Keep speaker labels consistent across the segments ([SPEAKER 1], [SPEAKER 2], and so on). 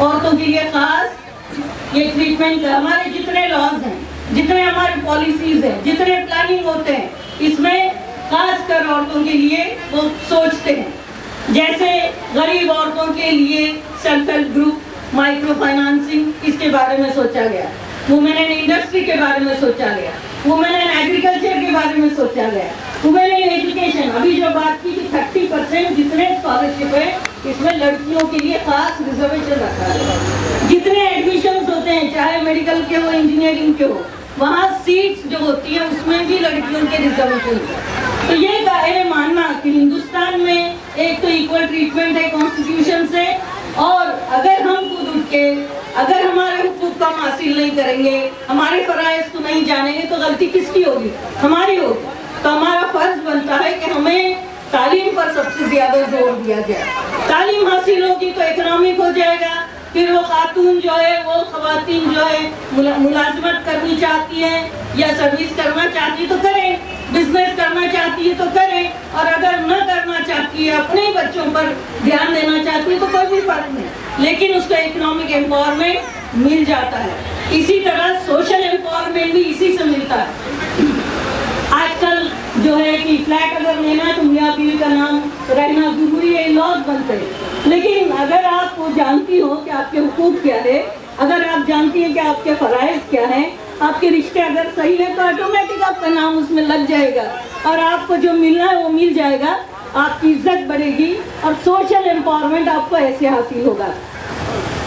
[SPEAKER 1] औरतों के लिए खास ये ट्रीटमेंट, हमारे जितने लॉज हैं, जितने हमारे पॉलिसीज हैं, जितने प्लानिंग होते हैं, इसमें खास कर औरतों के लिए वो सोचते हैं। जैसे गरीब औरतों के लिए self help group, micro financing, इसके बारे में सोचा गया। वुमेन इन इंडस्ट्री के बारे में सोचा गया, वुमेन इन एग्रीकल्चर के बारे में सोचा गया, वुमेन इन एजुकेशन। अभी जो बात की कि 30% जितने स्कॉलरशिप है इसमें लड़कियों के लिए खास रिजर्वेशन रखा है। जितने एडमिशंस होते हैं, चाहे मेडिकल के हो, इंजीनियरिंग के हो, वहाँ सीट्स जो होती है उसमें भी लड़कियों के रिजर्वेशन है। तो ये है मानना कि हिंदुस्तान में एक तो इक्वल ट्रीटमेंट है कॉन्स्टिट्यूशन से, और अगर हम खुद उठ के अगर हमारे हुकूक को हम हासिल नहीं करेंगे, हमारे फराइज को नहीं जानेंगे, तो गलती किसकी होगी? हमारी होगी। तो हमारा फर्ज बनता है कि हमें तालीम पर सबसे ज्यादा जोर दिया जाए। तालीम हासिल होगी तो इकोनॉमिक हो जाएगा, फिर वो खातून जो है, वो खवातीन जो है मुलाजमत करनी चाहती है या सर्विस करना चाहती है तो करें, बिजनेस करना चाहती है तो करें, और अगर न करना चाहती है, अपने बच्चों पर ध्यान देना चाहती है तो कोई भी फर्क नहीं, लेकिन उसका इकोनॉमिक एम्पावरमेंट मिल जाता है। इसी तरह सोशल एम्पावरमेंट भी इसी से मिलता है। आजकल जो है कि फ्लैट अगर लेना है तो मियाँ बीवी का नाम रहना जरूरी है, लॉज बनते हैं। लेकिन अगर आप वो जानती हो कि आपके हुकूक क्या है, अगर आप जानती हैं कि आपके फराइज क्या हैं, आपके रिश्ते अगर सही है, तो ऑटोमेटिक आपका नाम उसमें लग जाएगा और आपको जो मिलना है वो मिल जाएगा, आपकी इज्जत बढ़ेगी और सोशल एम्पावरमेंट आपको ऐसे हासिल होगा।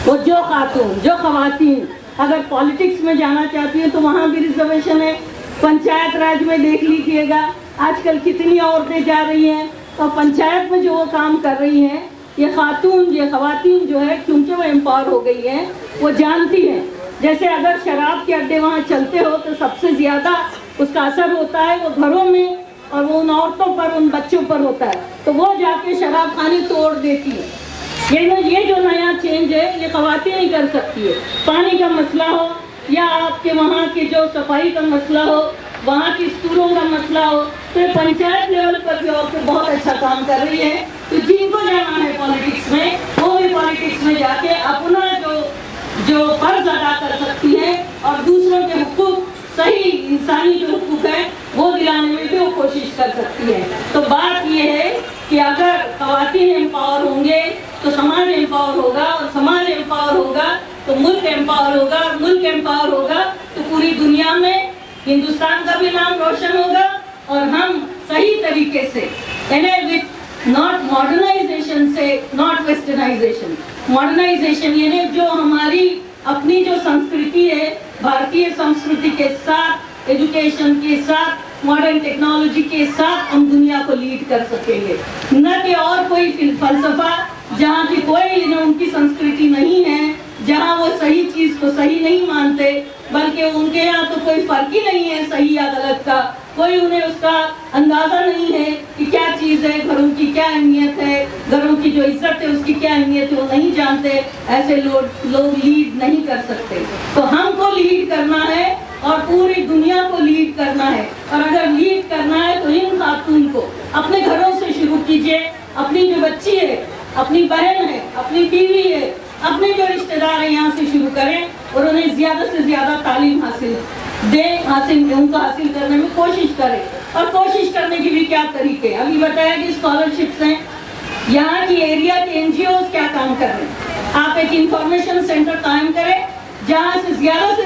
[SPEAKER 1] वो जो खातून, जो खवातीन अगर पॉलिटिक्स में जाना चाहती है तो वहाँ भी रिजर्वेशन है। पंचायत राज में देख लीजिएगा आजकल कितनी औरतें जा रही हैं, और पंचायत में जो वो काम कर रही हैं, ये खातून, ये खवातीन जो है, क्योंकि वो एम्पावर हो गई हैं, वो जानती हैं। जैसे अगर शराब के अड्डे वहाँ चलते हो तो सबसे ज़्यादा उसका असर होता है वो घरों में, और वो उन औरतों पर, उन बच्चों पर होता है, तो वो जाके शराब खानी तोड़ देती है। ये जो नया चेंज है ये खवातीन ही कर सकती है। पानी का मसला हो या आपके वहाँ के जो सफाई का मसला हो, वहाँ की स्कूलों का मसला हो, तो ये पंचायत लेवल पर भी औरतें बहुत अच्छा काम कर रही है। तो जिनको जाना है पॉलिटिक्स में, वो भी पॉलिटिक्स में जाके अपना जो फर्ज अदा कर सकती है और दूसरों के हुकूक, सही इंसानी जो हुकूक है वो दिलाने में भी वो कोशिश कर सकती है। तो बात ये है कि अगर खवातीन एम्पावर होंगे तो समाज एम्पावर होगा, और समाज एम्पावर होगा तो मुल्क एम्पावर होगा, और मुल्क एम्पावर होगा तो पूरी दुनिया में हिंदुस्तान का भी नाम रोशन होगा। और हम सही तरीके से विथ नॉट मॉडर्नाइजेशन से, नॉट वेस्टर्नाइजेशन, मॉडर्नाइजेशन यानी जो हमारी अपनी जो संस्कृति है, भारतीय संस्कृति के साथ, एजुकेशन के साथ, मॉडर्न टेक्नोलॉजी के साथ हम दुनिया को लीड कर सकेंगे। न कि और कोई फलसफा जहाँ की कोई उनकी संस्कृति नहीं है, जहाँ वो सही चीज को सही नहीं मानते, बल्कि उनके यहाँ तो कोई फर्क ही नहीं है सही या गलत का, कोई उन्हें उसका अंदाजा नहीं है कि क्या चीज है, घरों की क्या अहमियत है, घरों की जो इज्जत है उसकी क्या अहमियत है, वो नहीं जानते। ऐसे लोग लीड नहीं कर सकते। तो हमको लीड करना है और पूरी दुनिया को लीड करना है, और अगर लीड करना है तो इन खातून को अपने घरों से शुरू कीजिए। अपनी जो बच्ची है, अपनी बहन है, अपनी बीवी है, अपने जो रिश्तेदार हैं यहाँ से शुरू करें और उन्हें ज्यादा से ज्यादा तालीम हासिल उनको हासिल करने में कोशिश करें। और कोशिश करने की भी क्या तरीके, अभी बताया कि स्कॉलरशिप्स हैं, यहाँ की एरिया के NGOs क्या काम कर रहे हैं। आप एक इंफॉर्मेशन सेंटर कायम करें जहाँ से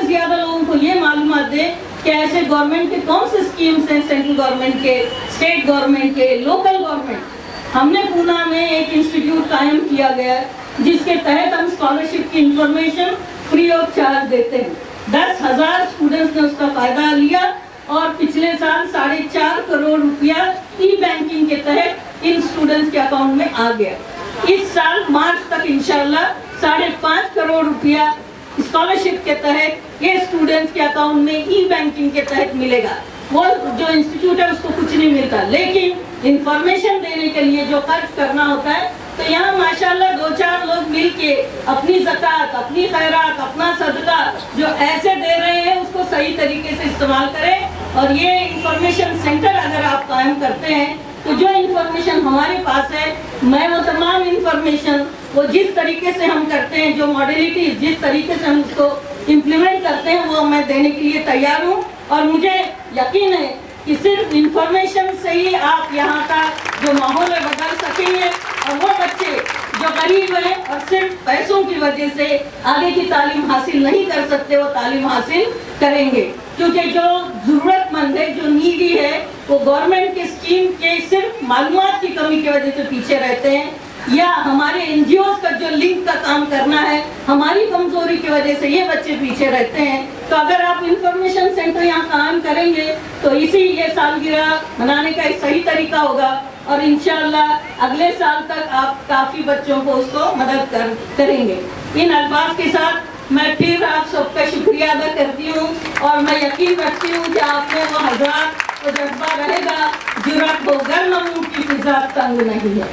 [SPEAKER 1] ज्यादा लोगों को ये मालूमात दें कि ऐसे गवर्नमेंट के कौन से स्कीम्स हैं, सेंट्रल गवर्नमेंट के, स्टेट गवर्नमेंट के, लोकल गवर्नमेंट। हमने पूना में एक इंस्टीट्यूट कायम किया गया जिसके तहत हम स्कॉलरशिप की इंफॉर्मेशन फ्री ऑफ चार्ज देते हैं। 10,000 स्टूडेंट्स ने उसका फायदा लिया और पिछले साल 4.5 करोड़ रुपया ई बैंकिंग के तहत इन स्टूडेंट्स के अकाउंट में आ गया। इस साल मार्च तक इंशाल्लाह 5.5 करोड़ रुपया स्कॉलरशिप के तहत ये स्टूडेंट्स के अकाउंट में ई बैंकिंग के तहत मिलेगा। वो जो इंस्टीट्यूट है उसको कुछ नहीं मिलता, लेकिन इंफॉर्मेशन देने के लिए जो खर्च करना होता है, तो यहाँ माशाल्लाह 2-4 लोग मिलके अपनी ज़कात, अपनी खैरात, अपना सदका जो ऐसे दे रहे हैं उसको सही तरीके से इस्तेमाल करें। और ये इंफॉर्मेशन सेंटर अगर आप कायम करते हैं तो तो जो इन्फॉर्मेशन हमारे पास है, मैं वो तमाम इन्फॉर्मेशन वो जिस तरीके से हम करते हैं, जो मॉडलिटी जिस तरीके से हम उसको इम्प्लीमेंट करते हैं, वो मैं देने के लिए तैयार हूँ। और मुझे यकीन है कि सिर्फ इन्फॉर्मेशन से ही आप यहाँ का जो माहौल है बदल सकेंगे, और वो बच्चे जो गरीब हैं और सिर्फ पैसों की वजह से आगे की तालीम हासिल नहीं कर सकते, वो तालीम हासिल करेंगे। क्योंकि जो ज़रूरतमंद है, जो नीडी है, वो गवर्नमेंट के स्कीम के सिर्फ मालूमात की कमी की वजह से पीछे रहते हैं, या हमारे एनजीओज का जो लिंक का काम करना है, हमारी कमजोरी की वजह से ये बच्चे पीछे रहते हैं। तो अगर आप इंफॉर्मेशन सेंटर यहाँ काम करेंगे तो इसी ये सालगिरह मनाने का एक सही तरीका होगा, और इंशाअल्लाह अगले साल तक आप काफ़ी बच्चों को उसको मदद करेंगे। इन अल्फाज के साथ मैं फिर आप सबका शुक्रिया अदा करती हूँ, और मैं यकीन रखती हूँ कि आप में वो हज़ार वो जज्बा रहेगा, जुर्रत हो, गर्म मुंह की फिजा तंग नहीं है,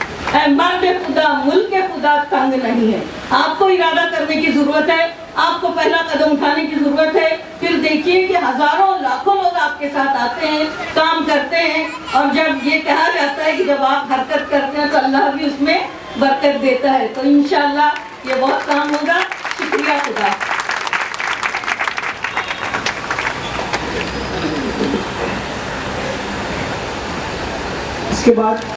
[SPEAKER 1] मर्द खुदा मुल्क खुदा तंग नहीं है। आपको इरादा करने की ज़रूरत है, आपको पहला कदम उठाने की ज़रूरत है। फिर देखिए कि हज़ारों लाखों लोग आपके साथ आते हैं, काम करते हैं, और जब ये कहा जाता है कि जब आप हरकत करते हैं तो अल्लाह भी उसमें बरकत देता है। तो इंशाअल्लाह ये बहुत काम होगा। शुक्रिया खुदा।
[SPEAKER 2] इसके बाद